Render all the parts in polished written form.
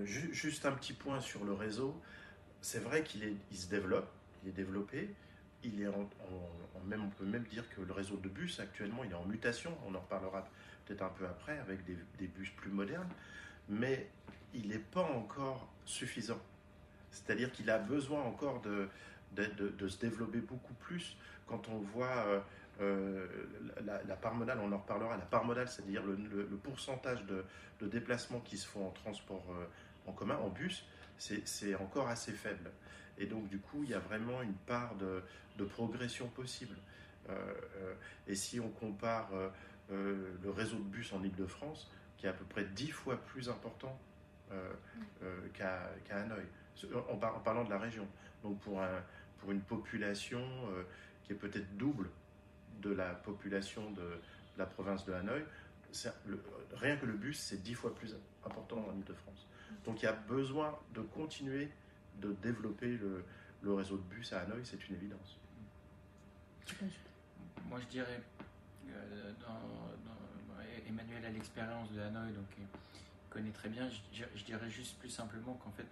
Juste un petit point sur le réseau. C'est vrai il se développe, il est développé. Il est même, on peut même dire que le réseau de bus actuellement, il est en mutation. On en reparlera peut-être un peu après avec des bus plus modernes. Mais il n'est pas encore suffisant. C'est-à-dire qu'il a besoin encore de se développer beaucoup plus. Quand on voit la part modale, on en reparlera, la part modale, c'est-à-dire le pourcentage de déplacements qui se font en transport en commun, en bus, c'est encore assez faible. Et donc du coup, il y a vraiment une part de progression possible. Et si on compare le réseau de bus en Île-de-France, qui est à peu près 10 fois plus important qu'à Hanoï, en parlant de la région. Donc pour une population qui est peut-être double de la population de la province de Hanoï, rien que le bus, c'est 10 fois plus important en Île-de-France. Donc il y a besoin de continuer de développer le réseau de bus à Hanoï, c'est une évidence. Moi je dirais, Emmanuel a l'expérience de Hanoï, donc il connaît très bien. Je dirais juste plus simplement qu'en fait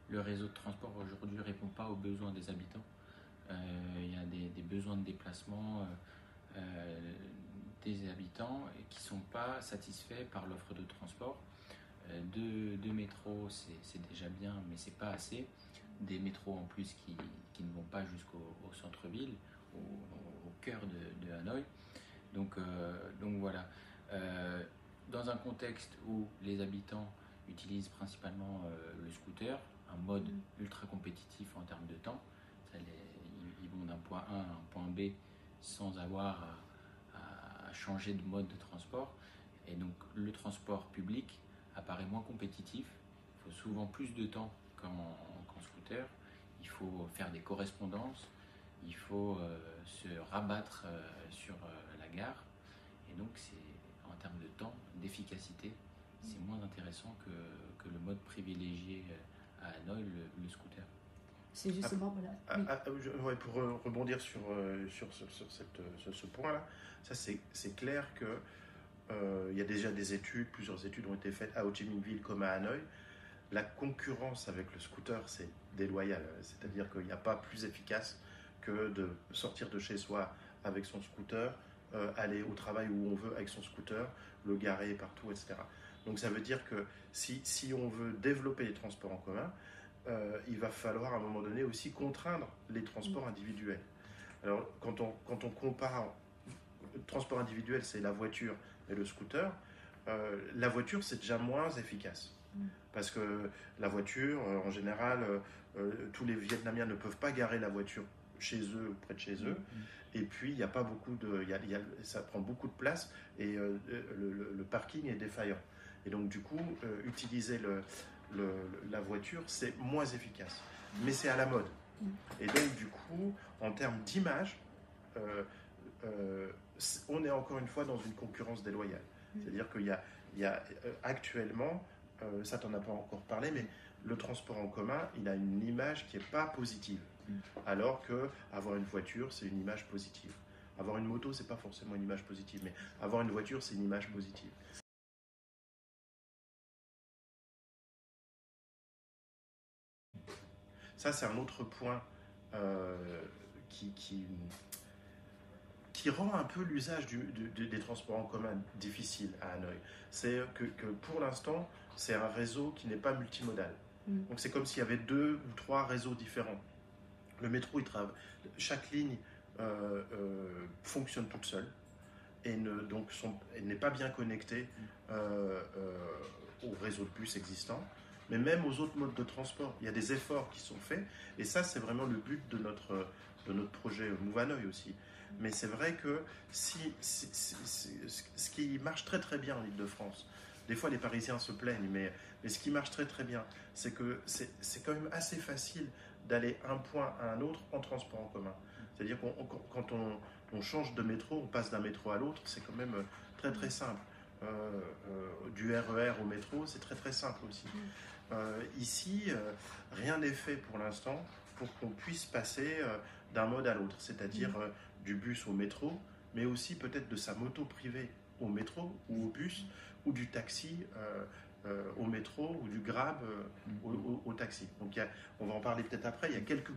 le réseau de transport aujourd'hui ne répond pas aux besoins des habitants. Il y a des besoins de déplacement des habitants qui ne sont pas satisfaits par l'offre de transport. Deux métros, c'est déjà bien, mais c'est pas assez. Des métros en plus qui ne vont pas jusqu'au centre-ville, au cœur de Hanoï. Donc voilà. Dans un contexte où les habitants utilisent principalement le scooter, un mode ultra compétitif en termes de temps, ils vont d'un point A à un point B sans avoir à changer de mode de transport. Et donc le transport public apparaît moins compétitif. Il faut souvent plus de temps qu'en scooter. Il faut faire des correspondances. Il faut se rabattre sur la gare. Et donc, en termes de temps, d'efficacité, c'est moins intéressant que le mode privilégié à Hanoï, le scooter. C'est justement, ouais, pour rebondir sur ce point-là, ça c'est clair que il y a déjà plusieurs études ont été faites à Ho Chi Minh Ville comme à Hanoï. La concurrence avec le scooter, c'est déloyal. C'est-à-dire qu'il n'y a pas plus efficace que de sortir de chez soi avec son scooter, aller au travail où on veut avec son scooter, le garer partout, etc. Donc ça veut dire que si on veut développer les transports en commun, il va falloir à un moment donné aussi contraindre les transports individuels. Alors quand on compare, le transport individuel, c'est la voiture et le scooter, la voiture c'est déjà moins efficace. Parce que la voiture, en général, tous les Vietnamiens ne peuvent pas garer la voiture chez eux ou près de chez eux. Et puis, il n'y a pas beaucoup de... ça prend beaucoup de place et le parking est défaillant. Et donc, du coup, utiliser la voiture, c'est moins efficace. Mais c'est à la mode. Et donc, du coup, en termes d'image, on est encore une fois dans une concurrence déloyale. C'est-à-dire qu'il y a actuellement... ça t'en a pas encore parlé, mais le transport en commun, il a une image qui n'est pas positive. Alors que avoir une voiture, c'est une image positive. Avoir une moto, c'est pas forcément une image positive, mais avoir une voiture, c'est une image positive. Ça, c'est un autre point qui rend un peu l'usage des transports en commun difficile à Hanoï. C'est que pour l'instant, c'est un réseau qui n'est pas multimodal. Donc c'est comme s'il y avait 2 ou 3 réseaux différents. Le métro, chaque ligne fonctionne toute seule et donc elle n'est pas bien connectée au réseau de bus existant, mais même aux autres modes de transport. Il y a des efforts qui sont faits et ça, c'est vraiment le but de notre projet Move Hanoï aussi. Mais c'est vrai que ce qui marche très très bien en Île-de-France, des fois les Parisiens se plaignent, mais ce qui marche très très bien, c'est que c'est quand même assez facile d'aller d'un point à un autre en transport en commun. C'est-à-dire quand on change de métro, on passe d'un métro à l'autre, c'est quand même très très simple. Du RER au métro, c'est très très simple aussi. Ici, rien n'est fait pour l'instant pour qu'on puisse passer d'un mode à l'autre, c'est-à-dire du bus au métro, mais aussi peut-être de sa moto privée au métro ou au bus, ou du taxi au métro ou du Grab au taxi. Donc on va en parler peut-être après, il y a quelques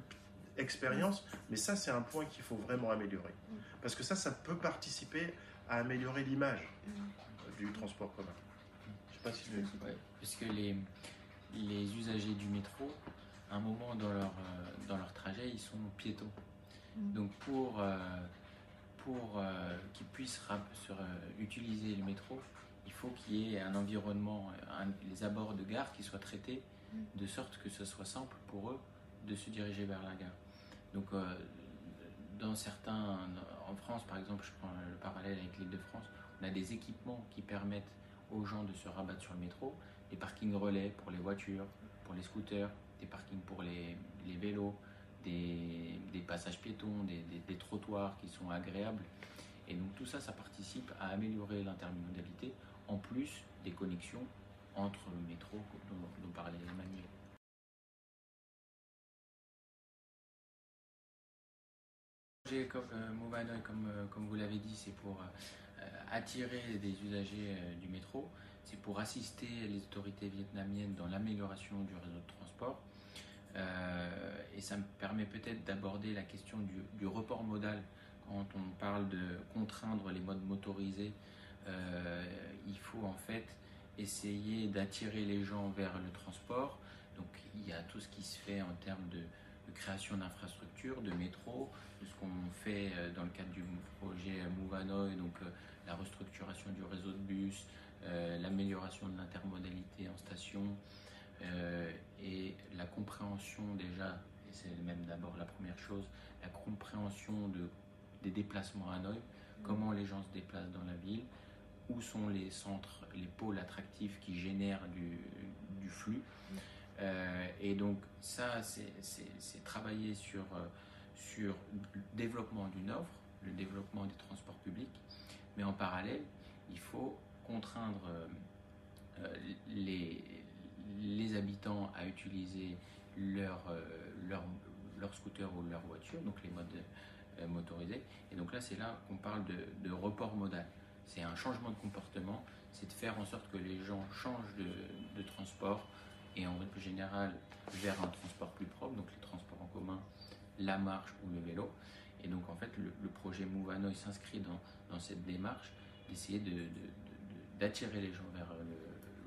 expériences, mais ça c'est un point qu'il faut vraiment améliorer. Parce que ça peut participer à améliorer l'image du transport commun. Je sais pas si ouais, parce que les usagers du métro, à un moment dans leur trajet, ils sont piétons. Donc pour qu'ils puissent utiliser le métro, il faut qu'il y ait un environnement, les abords de gare qui soient traités de sorte que ce soit simple pour eux de se diriger vers la gare. Donc en France par exemple, je prends le parallèle avec l'Île-de-France, on a des équipements qui permettent aux gens de se rabattre sur le métro, des parkings relais pour les voitures, pour les scooters, des parkings pour les vélos, des passages piétons, des trottoirs qui sont agréables. Et donc tout ça, ça participe à améliorer l'intermodalité, en plus des connexions entre le métro dont parlait Emmanuel. Le projet comme Move Hanoi, comme vous l'avez dit, c'est pour attirer des usagers du métro, c'est pour assister les autorités vietnamiennes dans l'amélioration du réseau de transport. Et ça me permet peut-être d'aborder la question du report modal. Quand on parle de contraindre les modes motorisés, il faut en fait essayer d'attirer les gens vers le transport. Donc il y a tout ce qui se fait en termes de création d'infrastructures, de métro, de ce qu'on fait dans le cadre du projet Move Hanoi, donc la restructuration du réseau de bus, l'amélioration de l'intermodalité en station, et la compréhension déjà, et c'est même d'abord la première chose, la compréhension des déplacements à Hanoï, comment les gens se déplacent dans la ville, où sont les centres, les pôles attractifs qui génèrent du flux. Et donc ça, c'est travailler sur le développement d'une offre, le développement des transports publics, mais en parallèle, il faut contraindre les habitants à utiliser leur scooter ou leur voiture, donc les modes motorisés. Et donc là, c'est là qu'on parle de report modal. C'est un changement de comportement, c'est de faire en sorte que les gens changent de transport et en règle générale vers un transport plus propre, donc les transports en commun, la marche ou le vélo. Et donc en fait, le projet Move Hanoi s'inscrit dans cette démarche d'essayer d'attirer les gens vers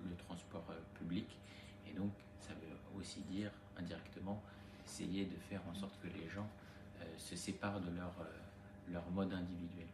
le transport public. Et donc ça veut aussi dire indirectement essayer de faire en sorte que les gens se séparent de leur mode individuel.